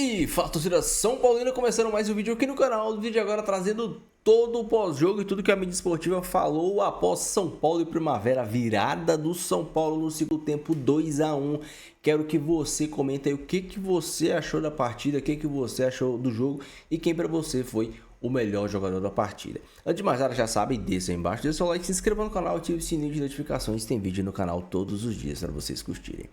E fala, torcida São Paulina, começando mais um vídeo aqui no canal. O vídeo agora trazendo todo o pós-jogo e tudo que a mídia esportiva falou após São Paulo e Primavera, virada do São Paulo no segundo tempo 2-1. Quero que você comente aí o que você achou da partida, o que você achou do jogo e quem para você foi o melhor jogador da partida. Antes de mais nada, já sabe, desça aí embaixo, deixa o like, se inscreva no canal, ative o sininho de notificações, tem vídeo no canal todos os dias para vocês curtirem.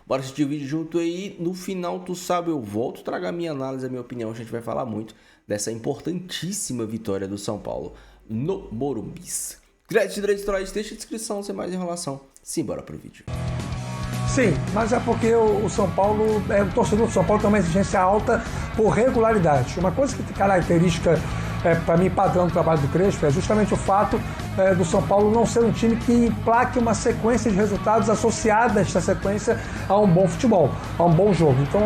Bora assistir o vídeo junto aí. No final, tu sabe, eu volto, trago a minha análise, a minha opinião. A gente vai falar muito dessa importantíssima vitória do São Paulo no Morumbi. Crédito de direitos autorais, deixa a descrição, sem mais enrolação. Simbora pro vídeo. Sim, mas é porque o São Paulo, o torcedor do São Paulo tem uma exigência alta por regularidade. Uma coisa que tem característica, para mim, padrão do trabalho do Crespo, é justamente o fato do São Paulo não ser um time que emplaque uma sequência de resultados associada a esta sequência a um bom futebol, a um bom jogo. Então,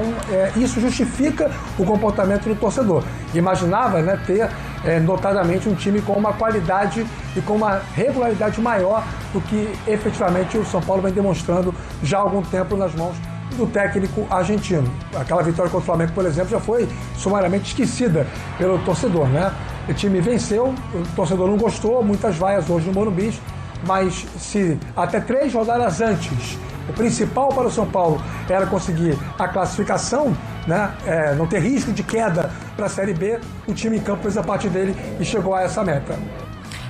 isso justifica o comportamento do torcedor. Imaginava, ter notadamente um time com uma qualidade e com uma regularidade maior do que efetivamente o São Paulo vem demonstrando já há algum tempo nas mãos do técnico argentino. Aquela vitória contra o Flamengo, por exemplo, já foi sumariamente esquecida pelo torcedor, O time venceu, o torcedor não gostou, muitas vaias hoje no Morumbi, mas se até 3 rodadas antes o principal para o São Paulo era conseguir a classificação, não ter risco de queda para a Série B, o time em campo fez a parte dele e chegou a essa meta.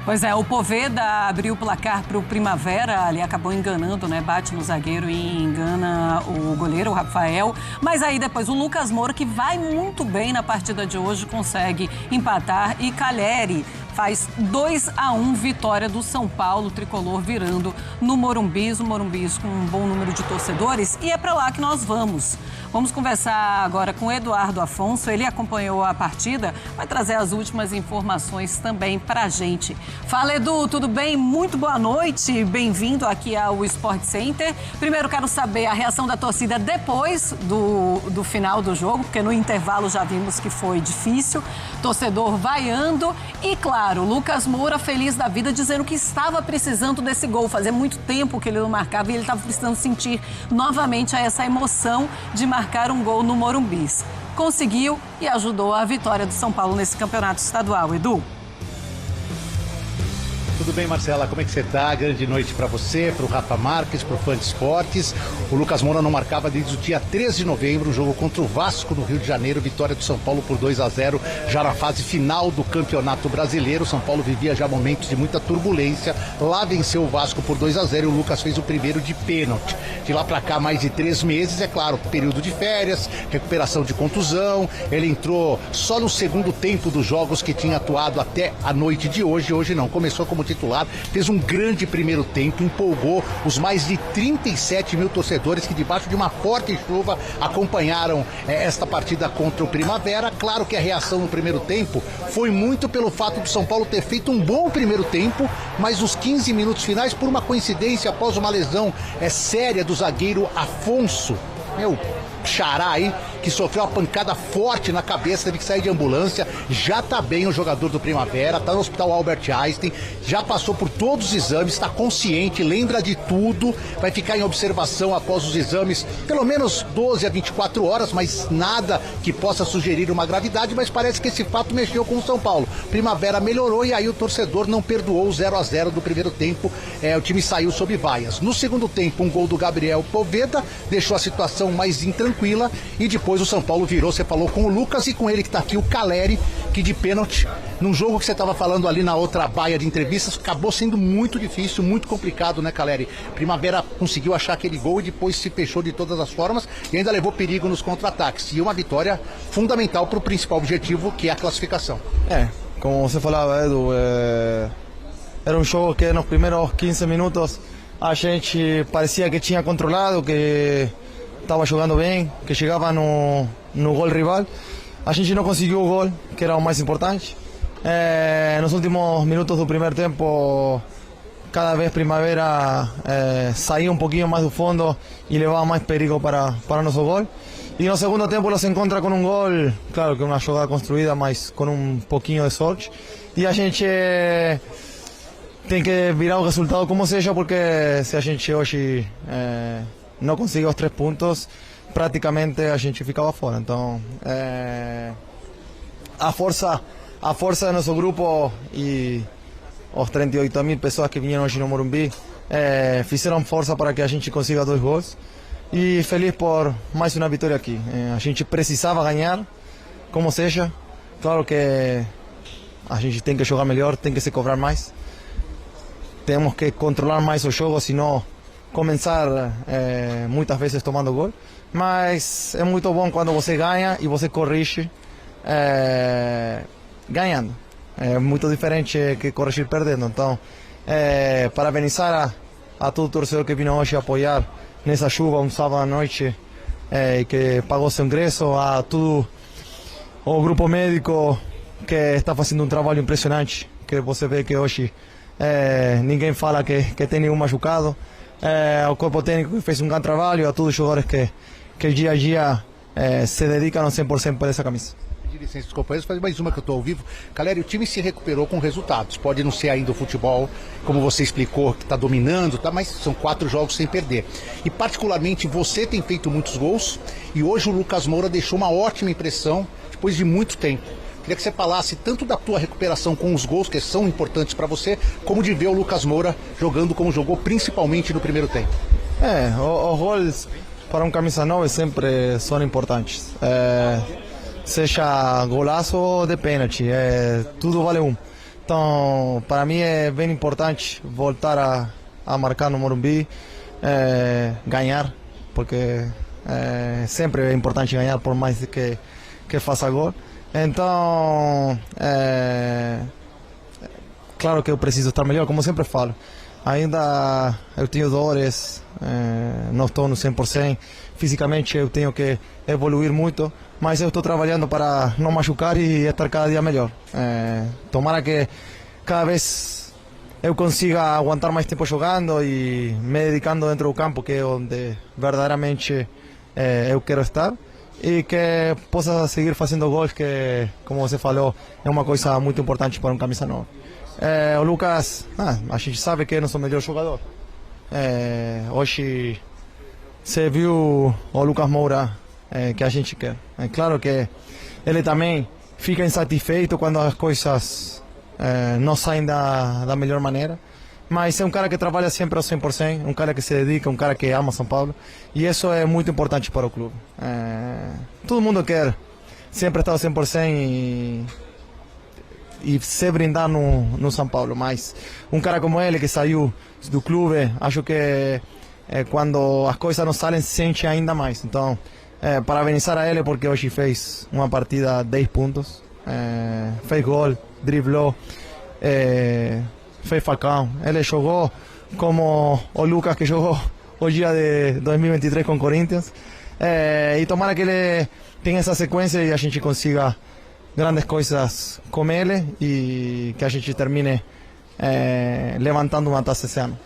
Pois é, o Poveda abriu o placar para o Primavera, ali acabou enganando, bate no zagueiro e engana o goleiro, o Rafael. Mas aí depois o Lucas Moura, que vai muito bem na partida de hoje, consegue empatar. E Calleri faz 2-1, vitória do São Paulo, tricolor virando no Morumbi. O Morumbi com um bom número de torcedores e é para lá que nós vamos. Vamos conversar agora com o Eduardo Afonso, ele acompanhou a partida, vai trazer as últimas informações também para a gente. Fala, Edu, tudo bem? Muito boa noite, bem-vindo aqui ao Sport Center. Primeiro quero saber a reação da torcida depois do final do jogo, porque no intervalo já vimos que foi difícil, torcedor vaiando e, claro, Lucas Moura feliz da vida, dizendo que estava precisando desse gol, fazia muito tempo que ele não marcava e ele estava precisando sentir novamente essa emoção de marcar um gol no Morumbi. Conseguiu e ajudou a vitória do São Paulo nesse campeonato estadual. Edu? Tudo bem, Marcela? Como é que você tá? Grande noite para você, para o Rafa Marques, para o Fã de Esportes. O Lucas Moura não marcava desde o dia 13 de novembro, o jogo contra o Vasco no Rio de Janeiro, vitória do São Paulo por 2-0, já na fase final do Campeonato Brasileiro. O São Paulo vivia já momentos de muita turbulência, lá venceu o Vasco por 2-0 e o Lucas fez o primeiro de pênalti. De lá para cá, mais de 3 meses, é claro, período de férias, recuperação de contusão. Ele entrou só no segundo tempo dos jogos que tinha atuado até a noite de hoje. Hoje não, começou como titular, fez um grande primeiro tempo, empolgou os mais de 37 mil torcedores que debaixo de uma forte chuva acompanharam esta partida contra o Primavera. Claro que a reação no primeiro tempo foi muito pelo fato do São Paulo ter feito um bom primeiro tempo, mas os 15 minutos finais, por uma coincidência, após uma lesão séria do zagueiro Afonso, xará aí, que sofreu uma pancada forte na cabeça, teve que sair de ambulância. Já tá bem o jogador do Primavera, tá no hospital Albert Einstein, já passou por todos os exames, tá consciente, lembra de tudo, vai ficar em observação após os exames, pelo menos 12 a 24 horas, mas nada que possa sugerir uma gravidade, mas parece que esse fato mexeu com o São Paulo. Primavera melhorou e aí o torcedor não perdoou o 0-0 do primeiro tempo, o time saiu sob vaias. No segundo tempo, um gol do Gabriel Poveda deixou a situação mais intranquila e depois o São Paulo virou. Você falou com o Lucas e com ele que tá aqui, o Calleri, que de pênalti, num jogo que você estava falando ali na outra baia de entrevistas, acabou sendo muito difícil, muito complicado, Calleri? Primavera conseguiu achar aquele gol e depois se fechou de todas as formas e ainda levou perigo nos contra-ataques. E uma vitória fundamental para o principal objetivo, que é a classificação. Como você falava, Edu, era um jogo que nos primeiros 15 minutos a gente parecia que tinha controlado, que estava jogando bem, que chegava no gol rival. A gente não conseguiu o gol, que era o mais importante. Nos últimos minutos do primeiro tempo, cada vez Primavera saía um pouquinho mais do fundo e levava mais perigo para nosso gol. E no segundo tempo nos encontra com um gol, claro que uma jogada construída, mas com um pouquinho de sorte. E a gente tem que virar o resultado como seja, porque se a gente hoje não conseguir os 3 pontos, praticamente a gente ficava fora. Então, a força do nosso grupo e os 38.000 pessoas que vieram hoje no Morumbi fizeram força para que a gente consiga 2 gols. E feliz por mais uma vitória aqui. A gente precisava ganhar, como seja. Claro que a gente tem que jogar melhor, tem que se cobrar mais. Temos que controlar mais o jogo, senão começar muitas vezes tomando gol. Mas é muito bom quando você ganha e você corrige ganhando. É muito diferente que corrigir perdendo. Então, parabenizar a todo torcedor que veio hoje apoiar nessa chuva, um sábado à noite, que pagou seu ingresso, a todo o grupo médico que está fazendo um trabalho impressionante, que você vê que hoje ninguém fala que tem nenhum machucado, o corpo técnico que fez um grande trabalho, a todos os jogadores que dia a dia se dedicam 100% por essa camisa. Licença dos companheiros, faz mais uma que eu estou ao vivo. Caleri, o time se recuperou com resultados. Pode não ser ainda o futebol, como você explicou, que está dominando, tá? Mas são 4 jogos sem perder. E particularmente você tem feito muitos gols e hoje o Lucas Moura deixou uma ótima impressão depois de muito tempo. Queria que você falasse tanto da tua recuperação com os gols, que são importantes para você, como de ver o Lucas Moura jogando como jogou, principalmente no primeiro tempo. Os gols para um camisa 9 sempre são importantes. Seja golaço ou de pênalti, tudo vale um. Então, para mim é bem importante voltar a marcar no Morumbi, ganhar, porque sempre é importante ganhar, por mais que faça gol. Então, claro que eu preciso estar melhor, como sempre falo. Ainda eu tenho dores, não estou no 100%, fisicamente eu tenho que evoluir muito, mas eu estou trabalhando para não machucar e estar cada dia melhor. Tomara que cada vez eu consiga aguentar mais tempo jogando e me dedicando dentro do campo, que é onde verdadeiramente eu quero estar, e que possa seguir fazendo gols, que, como você falou, é uma coisa muito importante para um camisa 9. O Lucas, a gente sabe que é nosso melhor jogador. Hoje você viu o Lucas Moura que a gente quer. É claro que ele também fica insatisfeito quando as coisas não saem da melhor maneira, mas é um cara que trabalha sempre ao 100%, um cara que se dedica, um cara que ama São Paulo, e isso é muito importante para o clube. Todo mundo quer sempre estar ao 100% e se brindar no São Paulo, mas um cara como ele que saiu do clube, acho que quando as coisas não saem, se sente ainda mais. Então, parabenizar a ele porque hoje fez uma partida 10 pontos, fez gol, driblou, fez facão. Ele jogou como o Lucas que jogou o dia de 2023 com o Corinthians, e tomara que ele tenha essa sequência e a gente consiga grandes coisas com ele e que a gente termine levantando uma taça esse ano.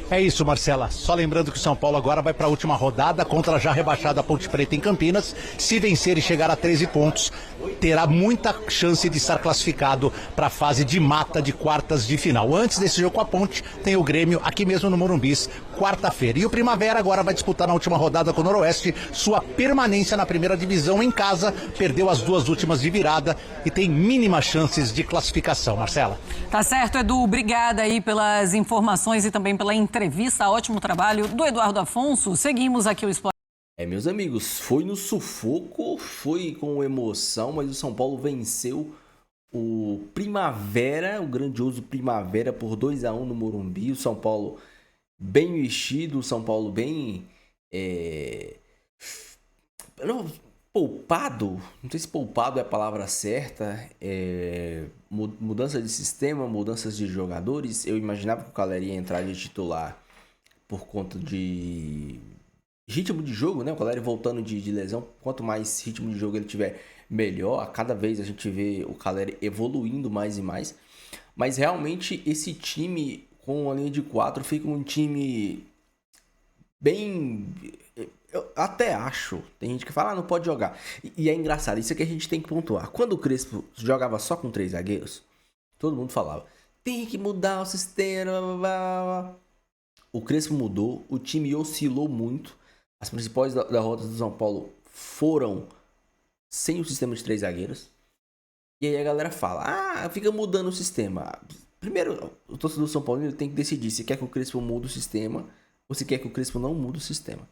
É isso, Marcela. Só lembrando que o São Paulo agora vai para a última rodada contra a já rebaixada Ponte Preta em Campinas. Se vencer e chegar a 13 pontos, terá muita chance de estar classificado para a fase de mata de quartas de final. Antes desse jogo com a Ponte, tem o Grêmio aqui mesmo no Morumbis, quarta-feira. E o Primavera agora vai disputar na última rodada com o Noroeste sua permanência na primeira divisão em casa. Perdeu as 2 últimas de virada e tem mínimas chances de classificação. Marcela. Tá certo, Edu. Obrigada aí pelas informações e também pela entrevista. Ótimo trabalho do Eduardo Afonso. Seguimos aqui o Esporte. Meus amigos, foi no sufoco, foi com emoção, mas o São Paulo venceu o Primavera, o grandioso Primavera, por 2-1 no Morumbi. O São Paulo bem vestido, o São Paulo bem poupado, não sei se poupado é a palavra certa, mudança de sistema, mudanças de jogadores. Eu imaginava que o Caleri ia entrar de titular por conta de ritmo de jogo, né? O Caleri voltando de lesão, quanto mais ritmo de jogo ele tiver, melhor. A cada vez a gente vê o Caleri evoluindo mais e mais. Mas realmente esse time com a linha de 4 fica um time bem... Eu até acho, tem gente que fala, não pode jogar. E é engraçado, isso aqui a gente tem que pontuar. Quando o Crespo jogava só com 3 zagueiros, todo mundo falava, tem que mudar o sistema, blá, blá, blá. O Crespo mudou, o time oscilou muito. As principais derrotas do São Paulo foram sem o sistema de 3 zagueiros. E aí a galera fala, fica mudando o sistema. Primeiro, o torcedor do São Paulo tem que decidir se quer que o Crespo mude o sistema ou se quer que o Crespo não mude o sistema.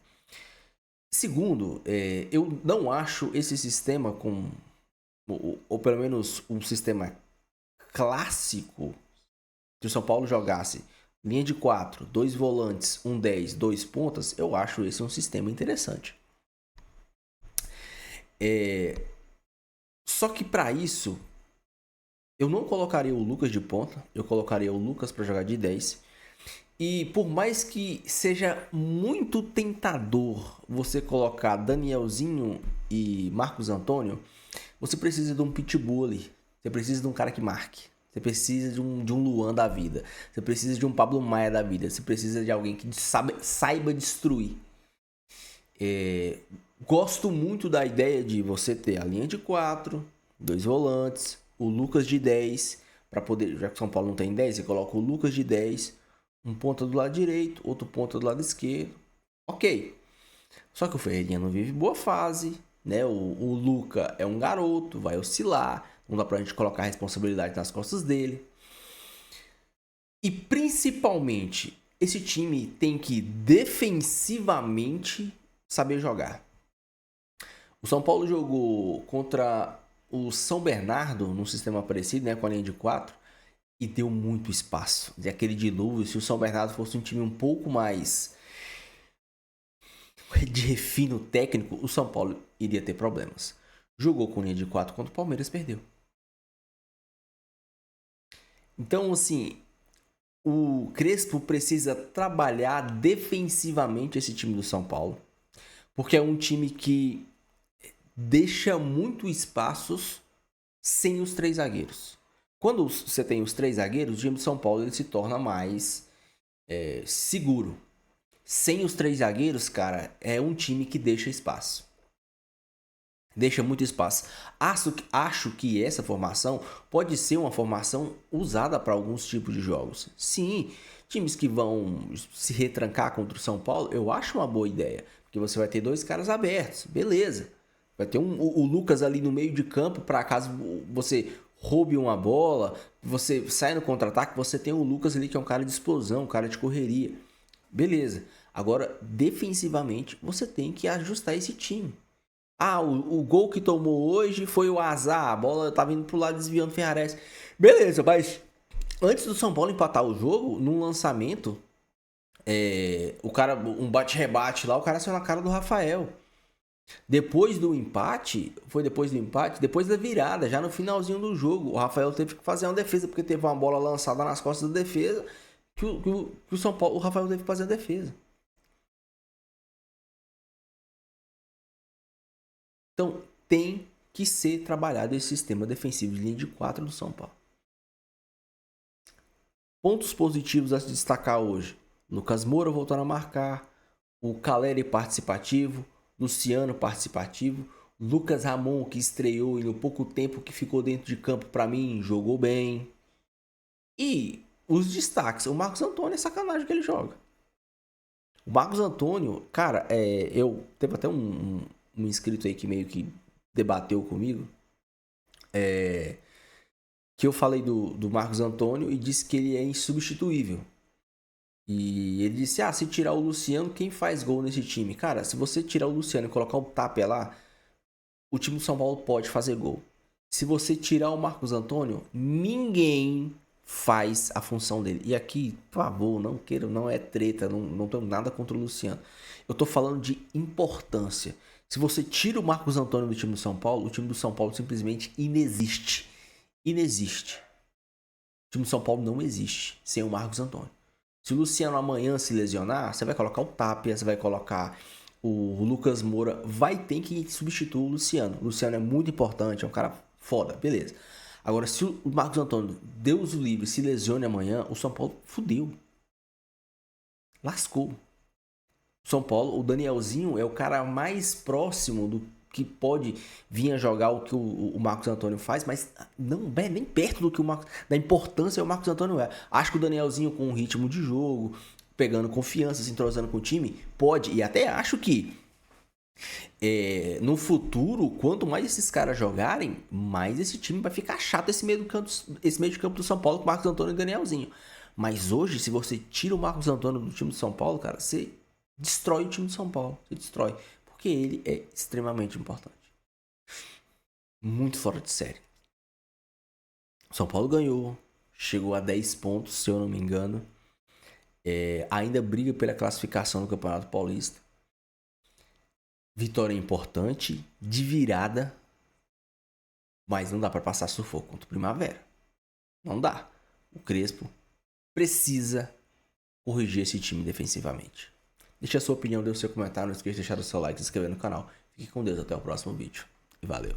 Segundo, eu não acho esse sistema ou pelo menos um sistema clássico, se o São Paulo jogasse linha de 4, 2 volantes, 1 10, 2 pontas, eu acho esse um sistema interessante. Só que para isso, eu não colocaria o Lucas de ponta, eu colocaria o Lucas para jogar de 10. E por mais que seja muito tentador você colocar Danielzinho e Marcos Antônio, você precisa de um pitbull ali. Você precisa de um cara que marque. Você precisa de um Luan da vida. Você precisa de um Pablo Maia da vida. Você precisa de alguém que saiba destruir. Gosto muito da ideia de você ter a linha de 4, 2 volantes, o Lucas de 10, para poder, já que o São Paulo não tem 10, você coloca o Lucas de 10, um ponta do lado direito, outro ponta do lado esquerdo. Ok. Só que o Ferreirinha não vive boa fase, né? O Luca é um garoto, vai oscilar, não dá pra gente colocar a responsabilidade nas costas dele. E principalmente, esse time tem que defensivamente saber jogar. O São Paulo jogou contra o São Bernardo num sistema parecido, né, com a linha de 4, e deu muito espaço. De aquele dilúvio, se o São Bernardo fosse um time um pouco mais de refino técnico, o São Paulo iria ter problemas. Jogou com linha de 4 contra o Palmeiras, perdeu. Então, assim, o Crespo precisa trabalhar defensivamente esse time do São Paulo, porque é um time que deixa muito espaços sem os 3 zagueiros. Quando você tem os 3 zagueiros, o time do São Paulo ele se torna mais seguro. Sem os 3 zagueiros, cara, é um time que deixa espaço. Deixa muito espaço. Acho que essa formação pode ser uma formação usada para alguns tipos de jogos. Sim, times que vão se retrancar contra o São Paulo, eu acho uma boa ideia. Porque você vai ter 2 caras abertos, beleza. Vai ter o Lucas ali no meio de campo para caso você roube uma bola, você sai no contra-ataque, você tem o Lucas ali que é um cara de explosão, um cara de correria. Beleza. Agora, defensivamente, você tem que ajustar esse time. O gol que tomou hoje foi o azar, a bola estava indo pro lado desviando o Ferrares. Beleza, mas antes do São Paulo empatar o jogo, num lançamento, o cara, um bate-rebate lá, o cara saiu na cara do Rafael. Depois da virada, já no finalzinho do jogo, o Rafael teve que fazer uma defesa, porque teve uma bola lançada nas costas da defesa, que o São Paulo, o Rafael teve que fazer a defesa. Então, tem que ser trabalhado esse sistema defensivo de linha de 4 do São Paulo. Pontos positivos a se destacar hoje. Lucas Moura voltando a marcar, o Caleri participativo, Luciano participativo, Lucas Ramon que estreou e no pouco tempo que ficou dentro de campo para mim jogou bem. E os destaques, o Marcos Antônio é sacanagem que ele joga. O Marcos Antônio, cara, teve até um inscrito aí que meio que debateu comigo, que eu falei do Marcos Antônio e disse que ele é insubstituível. E ele disse, se tirar o Luciano, quem faz gol nesse time? Cara, se você tirar o Luciano e colocar o Tapia lá, o time do São Paulo pode fazer gol. Se você tirar o Marcos Antônio, ninguém faz a função dele. E aqui, por favor, não é treta, não tenho nada contra o Luciano. Eu tô falando de importância. Se você tira o Marcos Antônio do time do São Paulo, o time do São Paulo simplesmente inexiste. Inexiste. O time do São Paulo não existe sem o Marcos Antônio. Se o Luciano amanhã se lesionar, você vai colocar o Tapia, você vai colocar o Lucas Moura, vai ter que substituir o Luciano. O Luciano é muito importante, é um cara foda, beleza. Agora, se o Marcos Antônio, Deus o livre, se lesione amanhã, o São Paulo fudeu. Lascou. O São Paulo, o Danielzinho é o cara mais próximo do que pode vir a jogar o que o Marcos Antônio faz, mas não é nem perto do que da importância o Marcos Antônio é. Acho que o Danielzinho com um ritmo de jogo, pegando confiança, se entrosando com o time, pode, e até acho que No futuro, quanto mais esses caras jogarem, mais esse time vai ficar chato, esse meio de campo do São Paulo com o Marcos Antônio e Danielzinho. Mas hoje, se você tira o Marcos Antônio do time do São Paulo, cara, você destrói o time do São Paulo. Você destrói. Porque ele é extremamente importante. Muito fora de série. O São Paulo ganhou. Chegou a 10 pontos, se eu não me engano. Ainda briga pela classificação do Campeonato Paulista. Vitória importante, de virada. Mas não dá para passar sufoco contra o Primavera. Não dá. O Crespo precisa corrigir esse time defensivamente. Deixe a sua opinião, dê o seu comentário. Não esqueça de deixar o seu like e se inscrever no canal. Fique com Deus, até o próximo vídeo. E valeu.